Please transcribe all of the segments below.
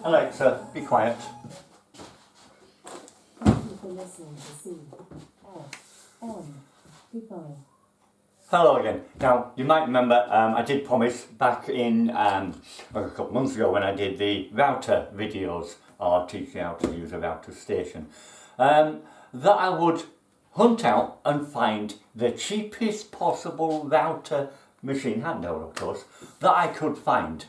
Alexa, be quiet. Hello again. Now, you might remember I did promise back in a couple of months ago when I did the router videos, or teaching how to use a router station, that I would hunt out and find the cheapest possible router machine, handheld of course, that I could find.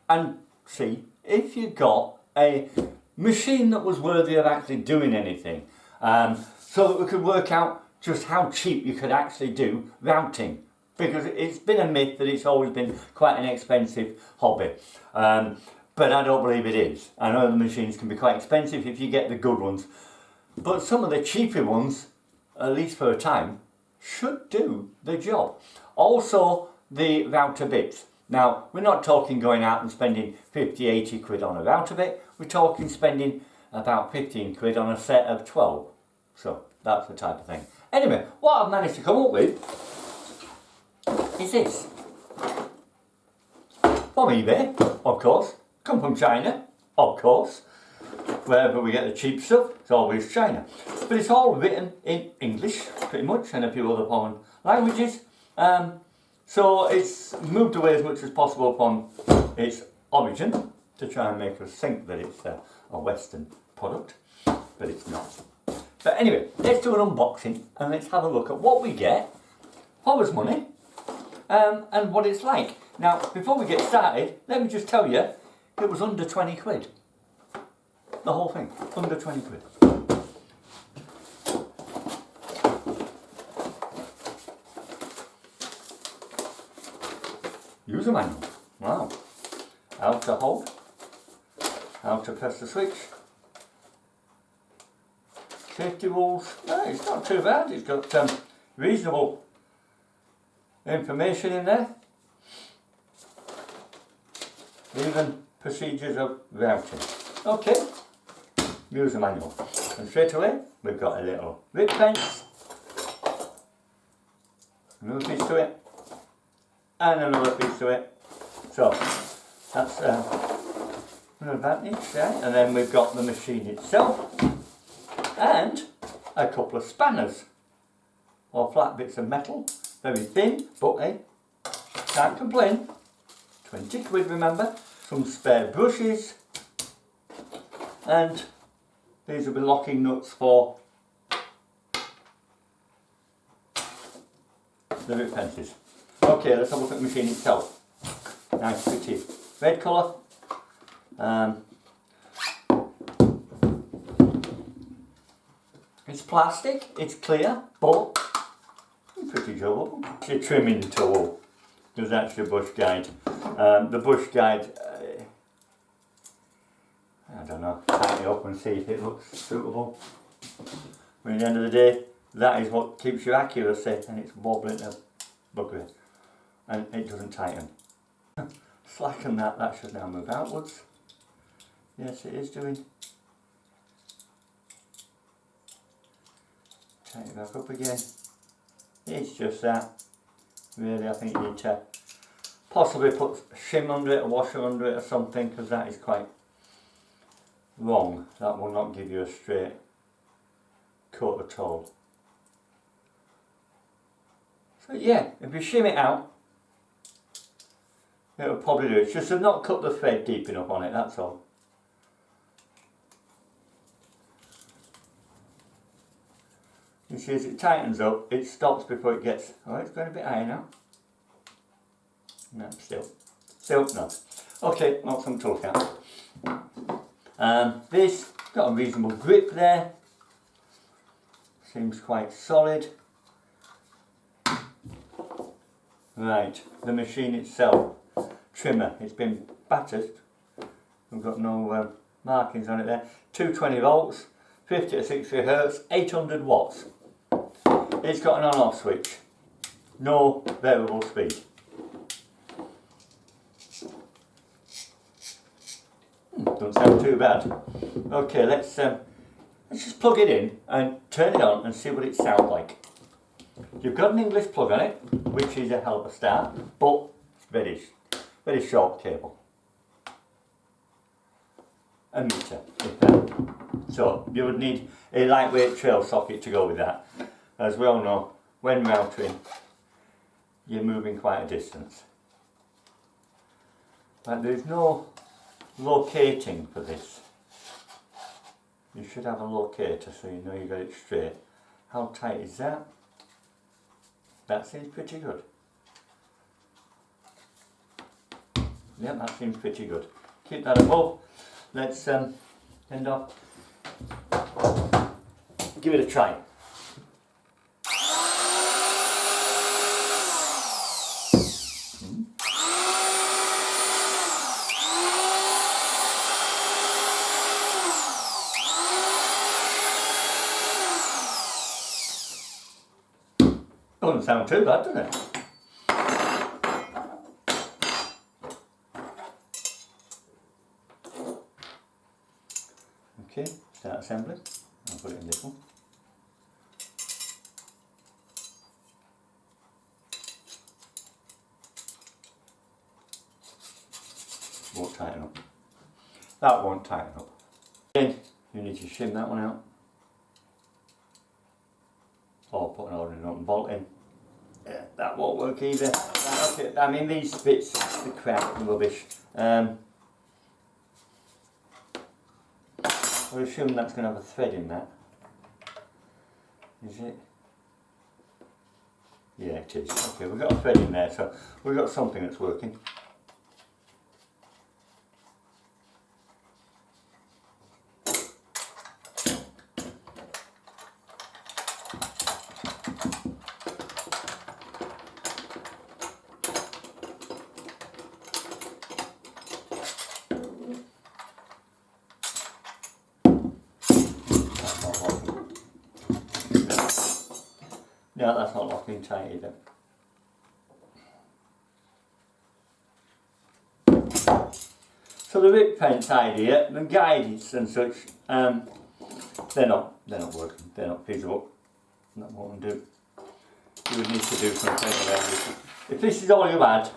And see if you got a machine that was worthy of actually doing anything, so that we could work out just how cheap you could actually do routing, because it's been a myth that it's always been quite an expensive hobby, but I don't believe it is. I know the machines can be quite expensive if you get the good ones, but some of the cheaper ones, at least for a time, should do the job. Also the router bits. Now, we're not talking going out and spending 50, 80 quid on a router bit, we're talking spending about 15 quid on a set of 12. So that's the type of thing. Anyway, what I've managed to come up with is this. From eBay, of course. Come from China, of course. Wherever we get the cheap stuff, it's always China. But it's all written in English, pretty much, and a few other foreign languages. So it's moved away as much as possible from its origin to try and make us think that it's a Western product, but it's not. But anyway, let's do an unboxing and let's have a look at what we get for us money and what it's like. Now, before we get started, let me just tell you, it was under 20 quid. The whole thing, under 20 quid. User manual. Wow. How to hold, how to press the switch. Safety rules. No, it's not too bad. It's got reasonable information in there. Even procedures of routing. Okay. User manual. And straight away we've got a little rip fence. Another piece to it. And another piece to it. So that's an advantage there. And then we've got the machine itself. And a couple of spanners. Or flat bits of metal. Very thin, but hey, can't complain. 20 quid, remember. Some spare brushes. And these will be locking nuts for the rip fences. Okay, let's have a look at the machine itself. Nice pretty red colour. It's plastic, it's clear, but pretty durable. It's a trimming tool. There's actually a bush guide. The bush guide, I don't know, tighten it up and see if it looks suitable. But at the end of the day, that is what keeps your accuracy, and it's wobbling a bugger. And it doesn't tighten. Slacken that should now move outwards. Yes, it is doing. Tighten it back up again. It's just that. Really, I think you need to possibly put a shim under it, a washer under it or something, because that is quite wrong. That will not give you a straight cut at all. So yeah, if you shim it out, it will probably do it. It's just to not cut the thread deep enough on it, that's all. You see, as it tightens up, it stops before it gets, oh, it's going a bit higher now. No, still not. Okay, not something to look at. This got a reasonable grip there. Seems quite solid. Right, the machine itself, trimmer, it's been battered. We've got no markings on it there. 220 volts, 50 to 60 Hz, 800 watts. It's got an on-off switch, no variable speed. Doesn't sound too bad. Okay, let's just plug it in and turn it on and see what it sounds like. You've got an English plug on it, which is a hell of a start, but it's very short cable. a metre, if that. So you would need a lightweight trail socket to go with that. As we all know, when routering, you're moving quite a distance. But there's no locating for this. You should have a locator so you know you got it straight. How tight is that? That seems pretty good. Yeah, that seems pretty good. Keep that above. Let's end off. Give it a try. Doesn't sound too bad, does it? Okay, start assembling. I'll put it in this one. Won't tighten up. That won't tighten up. Then you need to shim that one out. Or put an ordinary nut and bolt in. Yeah, that won't work either. Okay, I mean these bits, the crap, the rubbish. I assume that's going to have a thread in that. Is it? Yeah, it is. Okay, we've got a thread in there, so we've got something that's working. No, that's not locking tight either. So the rip fence idea, the guidance and such, they're not working. They're not feasible. Not what I'm doing. You would need to do something around this. If this is all you had,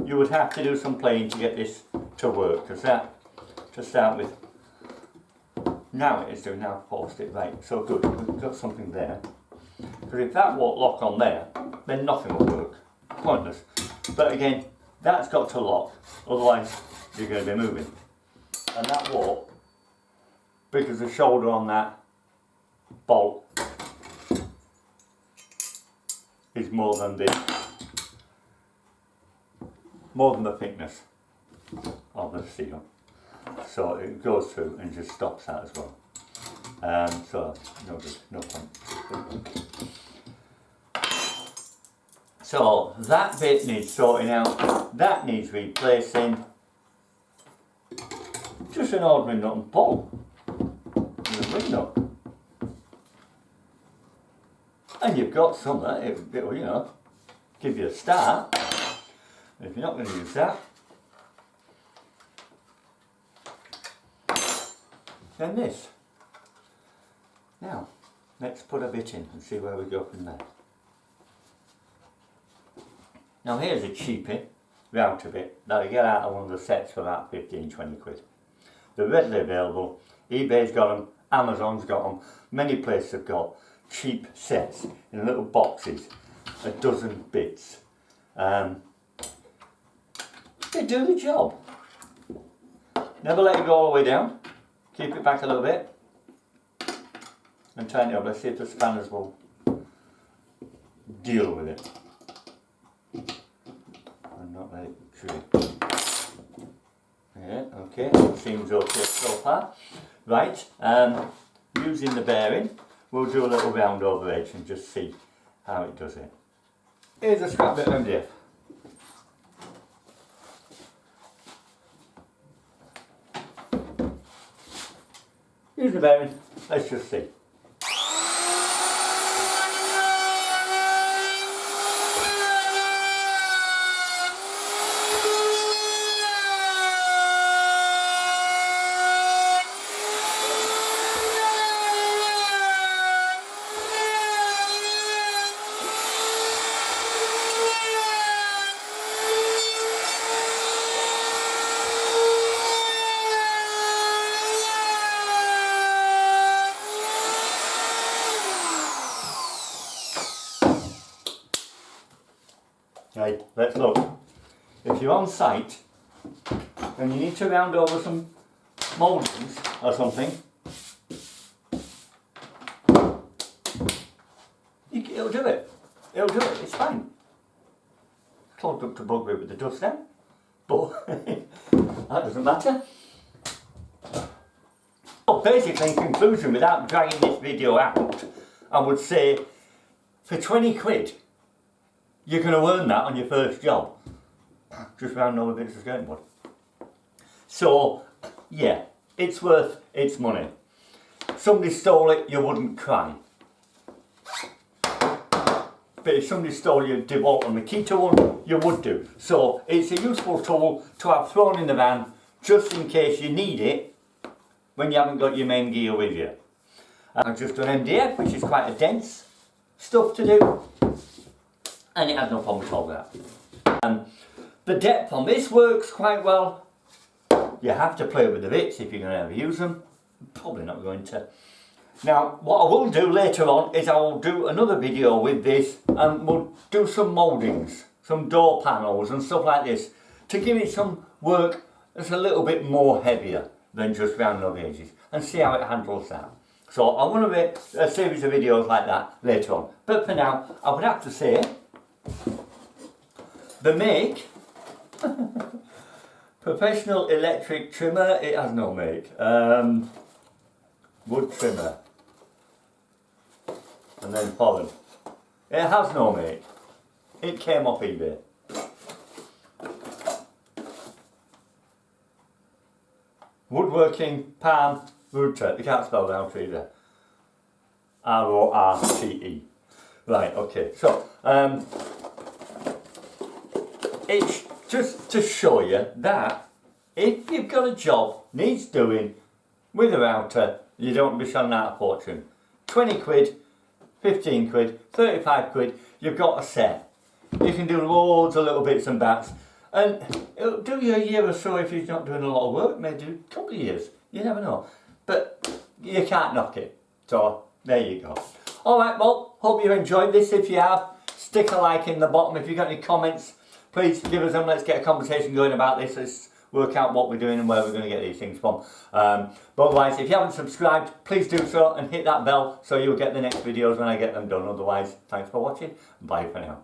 you would have to do some playing to get this to work. Because that, to start with, now it is doing. Now I've forced it right. So good. We've got something there. Because if that won't lock on there, then nothing will work. Pointless. But again, that's got to lock, otherwise you're going to be moving. And that won't, because the shoulder on that bolt is more than the thickness of the steel. So it goes through and just stops that as well. So no good, no point. So that bit needs sorting out, that needs replacing. Just an ordinary nut and bolt with a ring nut. And you've got some that it will, you know, give you a start. If you're not going to use that, then this. Now, let's put a bit in and see where we go from there. Now here's a cheapie router bit that I get out of one of the sets for about 15-20 quid. They're readily available. eBay's got them, Amazon's got them, many places have got cheap sets in little boxes, a dozen bits. They do the job. Never let it go all the way down. Keep it back a little bit and tighten it up. Let's see if the spanners will deal with it and not let it creep. Yeah, okay, seems okay so far. Right, using the bearing, we'll do a little round over edge and just see how it does it. Here's a scrap bit of MDF. Use the bearing, let's just see. on site and you need to round over some mouldings or something, it'll do it. It'll do it, it's fine. Clogged up to buggery with the dust then, but that doesn't matter. Well, basically, in conclusion, without dragging this video out, I would say for 20 quid, you're going to earn that on your first job. Just round over bits of skirting board. So, yeah, it's worth its money. If somebody stole it, you wouldn't cry. But if somebody stole your DeWalt or Makita one, you would do. So, it's a useful tool to have thrown in the van, just in case you need it, when you haven't got your main gear with you. I've just done MDF, which is quite a dense stuff to do, and it has no problem at all with that. The depth on this works quite well. You have to play with the bits if you're going to ever use them. Probably not going to. Now, what I will do later on is I will do another video with this, and we'll do some mouldings, some door panels and stuff like this, to give it some work that's a little bit more heavier than just round over the edges, and see how it handles that. So I want to make a series of videos like that later on. But for now, I would have to say, the make, professional electric trimmer, it has no make. Wood trimmer. And then foreign. It has no make. It came off eBay. Woodworking, Palm, Router. You can't spell that out either. R-O-R-T-E. Right, okay. So, it's just to show you that if you've got a job needs doing with a router, you don't be selling out a fortune. 20 quid, 15 quid, 35 quid, you've got a set. You can do loads of little bits and bats, and it'll do you a year or so if you're not doing a lot of work, maybe do a couple of years, you never know. But you can't knock it, so there you go. Alright, well, hope you enjoyed this. If you have, stick a like in the bottom. If you've got any comments, please give us them. Let's get a conversation going about this. Let's work out what we're doing and where we're going to get these things from. But otherwise, if you haven't subscribed, please do so and hit that bell so you'll get the next videos when I get them done. Otherwise, thanks for watching. Bye for now.